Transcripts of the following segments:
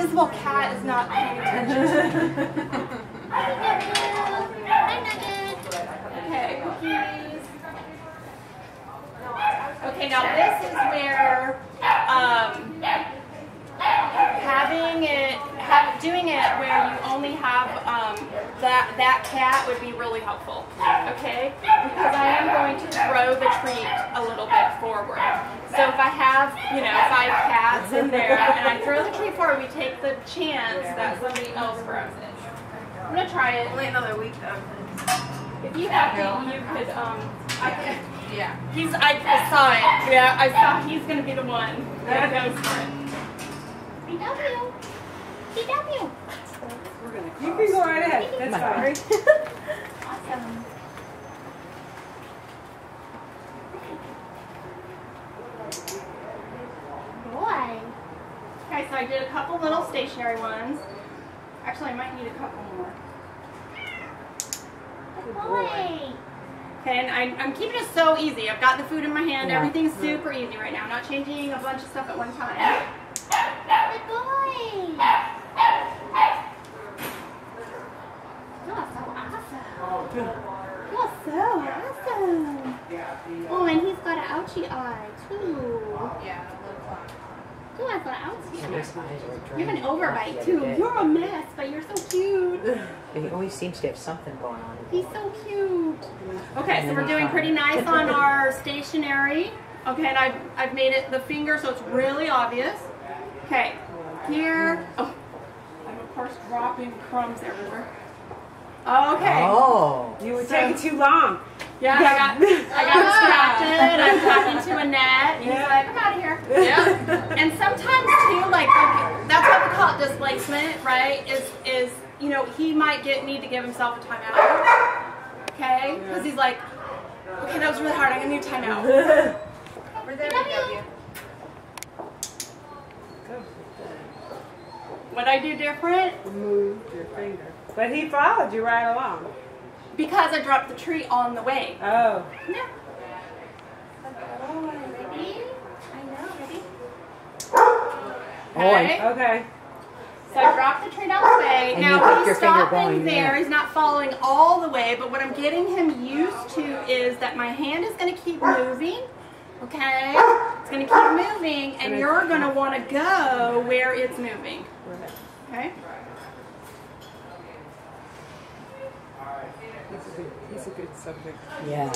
invisible cat is not paying attention. Hi, Nugget. Okay, cookies. Okay, now this is where doing it where you only have that cat would be really helpful. Okay, because I am going to throw the treat a little bit forward. So if I have 5 cats in there and I throw the treat forward, we take the chance that somebody else throws it. I'm gonna try it. Only another week though. If you have to, you could. Yeah. I saw it. Yeah, I saw he's gonna be the one that goes for it. I love you. I love you. We're gonna cross. You can go right ahead. That's fine. Awesome. Boy. Okay, so I did a couple little stationary ones. Actually, I might need a couple more. Good boy. Okay, and I'm keeping it so easy. I've got the food in my hand. Yeah. Everything's super easy right now. I'm not changing a bunch of stuff at one time. Good boy. You're so awesome. You're so awesome. Oh, and he's got an ouchie eye, too. Yeah. Ooh, I've got an ouchie. You have an overbite, too. You're a mess, but you're so cute. He always seems to have something going on. He's so cute. Okay, so we're doing pretty nice on our stationery. Okay, and I've made it the finger so it's really obvious. Okay, here. Oh, I'm of course dropping crumbs everywhere. Okay. Oh. You were taking too long. Yeah, I got distracted. I'm talking to Annette. He's like, I'm out of here. Yeah. And sometimes too, like that's why we call it displacement, right? Is he might need to give himself a timeout. Okay? Because he's like, okay, that was really hard. I'm gonna need a timeout. We're there to help you. What I do different? Move your finger. But he followed you right along. Because I dropped the tree on the way. Oh. Yeah. Ready? I know, ready? Okay. Okay. So I dropped the tree down the way. And now he's he's stopping there. Yeah. He's not following all the way, but what I'm getting him used to is that my hand is going to keep moving. Okay? It's going to keep moving, and you're going to want to go where it's moving. Okay? He's a good subject. Yeah.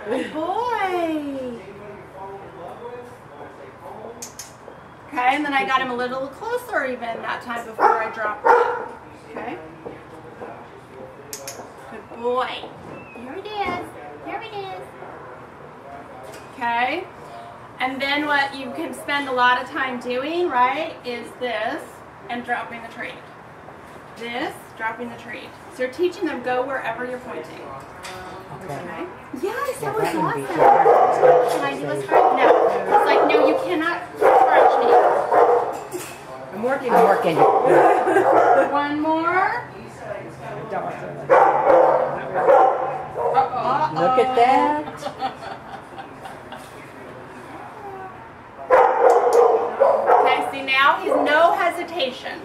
Good boy. Okay, and then I got him a little closer even that time before I dropped it. Okay. Good boy. Here it is. Here it is. Okay. And then what you can spend a lot of time doing, right, is this and dropping the treat. This, dropping the treat. So you're teaching them go wherever you're pointing. Okay. Yes, that was awesome. Can I do a scratch? No. It's like, no, you cannot scratch me. I'm working. One more. Look at that. Okay, see now he's no hesitation.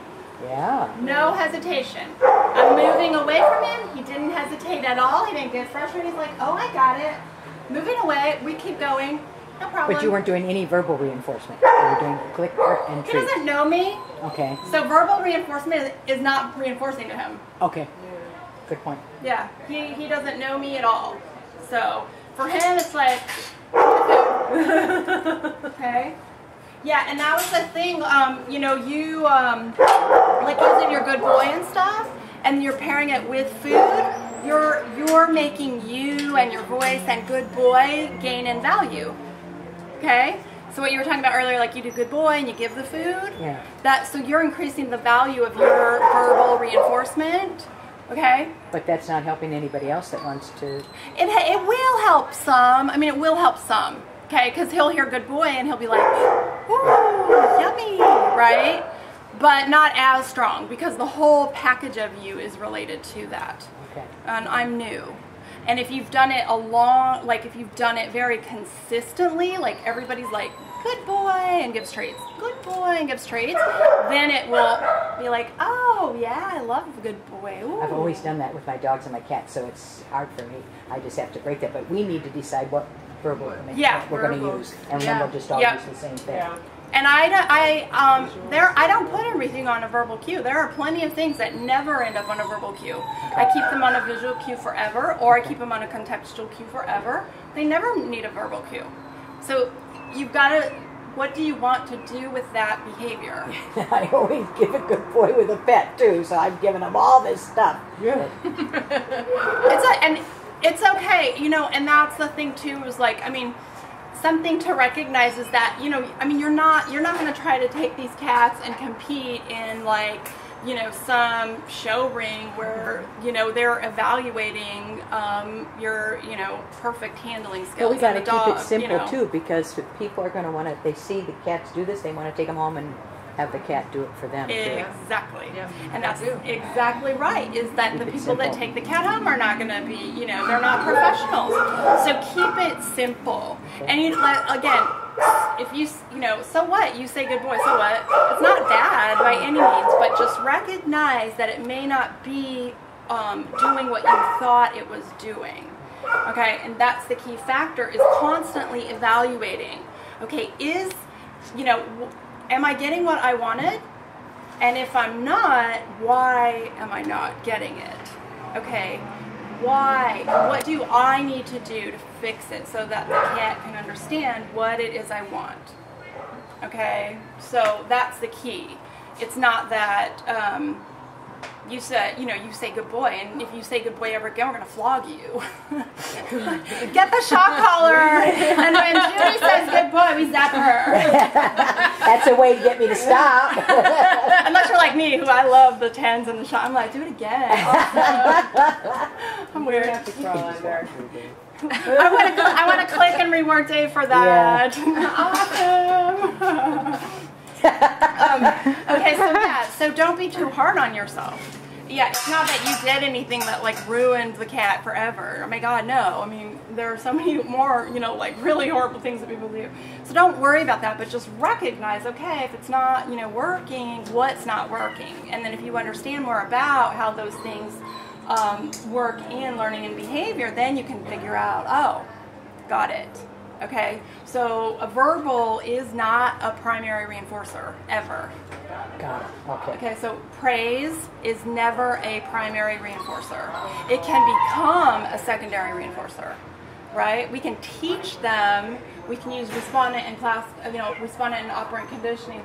Yeah. No hesitation. I'm moving away from him. He didn't hesitate at all. He didn't get frustrated. He's like, oh, I got it. Moving away. We keep going. No problem. But you weren't doing any verbal reinforcement. You were doing click and He treat. doesn't know me. Okay. So verbal reinforcement is not reinforcing to him. Okay. Good point. Yeah. He doesn't know me at all. So for him, it's like, okay. Yeah, and that was the thing, you, like using your good boy and stuff, and you're pairing it with food, you're making you and your voice and good boy gain in value, okay? So what you were talking about earlier, like you do good boy and you give the food, so you're increasing the value of your verbal reinforcement, okay? But that's not helping anybody else that wants to... It will help some, it will help some. Okay, because he'll hear good boy and he'll be like, ooh, yummy, right? But not as strong because the whole package of you is related to that. Okay. And I'm new. And if you've done it if you've done it very consistently, like everybody's like good boy, and gives treats, good boy, and gives treats, then it will be like, oh yeah, I love a good boy. Ooh. I've always done that with my dogs and my cats, so it's hard for me. I just have to break that. But we need to decide what verbal we're going to use, and then we'll just all use the same thing. Yeah. And I don't put everything on a verbal cue. There are plenty of things that never end up on a verbal cue. I keep them on a visual cue forever, or I keep them on a contextual cue forever. They never need a verbal cue. So you've got to, what do you want to do with that behavior? I always give a good boy with a pet too, so I've given them all this stuff. Yeah. It's okay, you know, and that's the thing too, is like, I mean, something to recognize is that, you know, I mean, you're not going to try to take these cats and compete in, like, you know, some show ring where, you know, they're evaluating your, you know, perfect handling skills. Well, we got to of keep the dog, it simple, you know. too, because people are going to want to, they see the cats do this, they want to take them home and have the cat do it for them. Exactly. Yeah. And that's exactly right, is that the people that take the cat home are not going to be, you know, they're not professionals. So keep it simple. And you again, if you know, so what? You say good boy, so what? It's not bad by any means, but just recognize that it may not be doing what you thought it was doing. Okay, and that's the key factor, is constantly evaluating. Okay, you know, am I getting what I wanted? And if I'm not, why am I not getting it? Okay, why? What do I need to do to fix it so that the cat can understand what it is I want? Okay, so that's the key. It's not that you say good boy, and if you say good boy ever again, we're going to flog you. Get the shock collar, and when Judy says good boy, we zap her. That's a way to get me to stop. Unless you're like me, who I love the 10s and the shock. I'm like, do it again. I'm weird. have to crawl under. I want to click and reward Dave for that. Awesome. Okay, so don't be too hard on yourself. Yeah, it's not that you did anything that like ruined the cat forever. Oh my God, no. I mean, there are so many more, you know, like really horrible things that people do. So don't worry about that, but just recognize, okay, if it's not, you know, working, what's not working? And then if you understand more about how those things work in learning and behavior, then you can figure out, oh, got it. Okay, so a verbal is not a primary reinforcer, ever. Got it, okay. Okay, so praise is never a primary reinforcer. It can become a secondary reinforcer, right? We can teach them, we can use respondent and respondent and operant conditioning.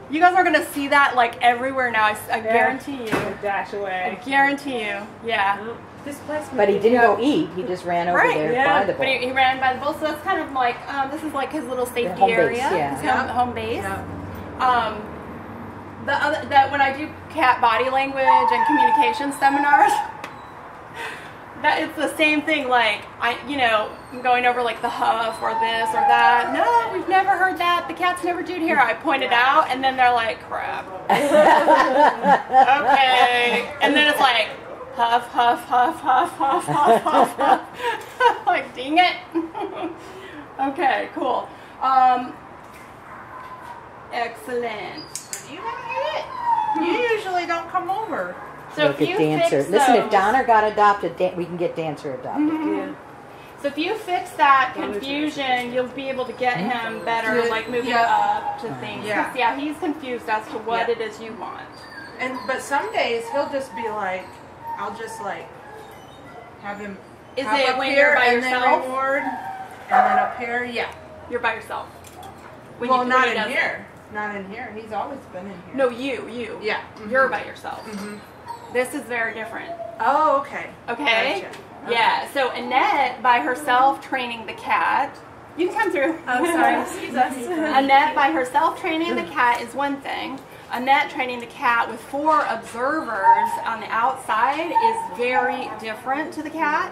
You guys are going to see that like everywhere now, I guarantee you. Dash away. I guarantee you, yeah. But he didn't go eat, he just ran over there by the bowl. But he ran by the bowl, so that's kind of like, this is like his little safety home area, base, his home base. When I do cat body language and communication seminars, that it's the same thing. Like I'm going over like the huff or this or that. No, we've never heard that. The cats never do it here. I point it out, and then they're like, crap. Okay, and then it's like huff, huff, huff, huff, huff, huff, huff, huff. Like, dang it. Okay, cool. Excellent. You haven't ate it. You usually don't come over. So Look if at you Dancer. fix Listen, those, if Donner got adopted, we can get Dancer adopted. Yeah. so if you fix that confusion, you'll be able to get him better, like moving up to things. Yeah. Yeah, he's confused as to what it is you want. But some days he'll just be like, I'll just like have him. Is have it up when here you're by and then yourself? reward, and then up here, yeah. You're by yourself. When Well, when not he in does it. here. Not in here. He's always been in here. No, you. Yeah. You're by yourself. Mhm. This is very different. Oh, okay. Okay? Gotcha. Yeah, so Annette, by herself training the cat, you can come through. Oh, sorry. Excuse us. Annette, by herself training the cat is one thing. Annette training the cat with 4 observers on the outside is very different to the cat.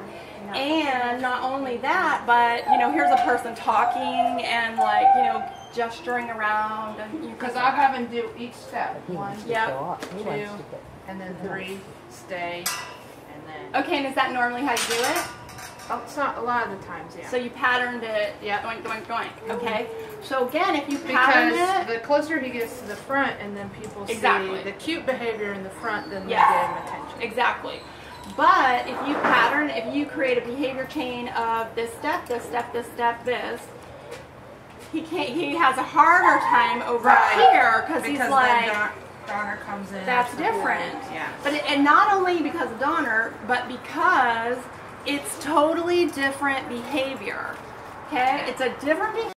And not only that, but, here's a person talking and, like, gesturing around. Because I'll have him do each step. He 1, wants to Yep. go off. He two. wants to get. and then 3, stay, and then. Okay, and is that normally how you do it? Oh, it's not a lot of the times, yeah. So you patterned it, Yeah. doink, doink, doink, okay? So again, if you pattern because it, the closer he gets to the front, and then people see the cute behavior in the front, then they give him attention. Exactly. But if you pattern, if you create a behavior chain of this step, this step, this step, this, he can't. He has a harder time over here because he's like. Donner comes in. That's different. Yeah. But and not only because of Donner, but because it's totally different behavior. Okay, it's a different behavior.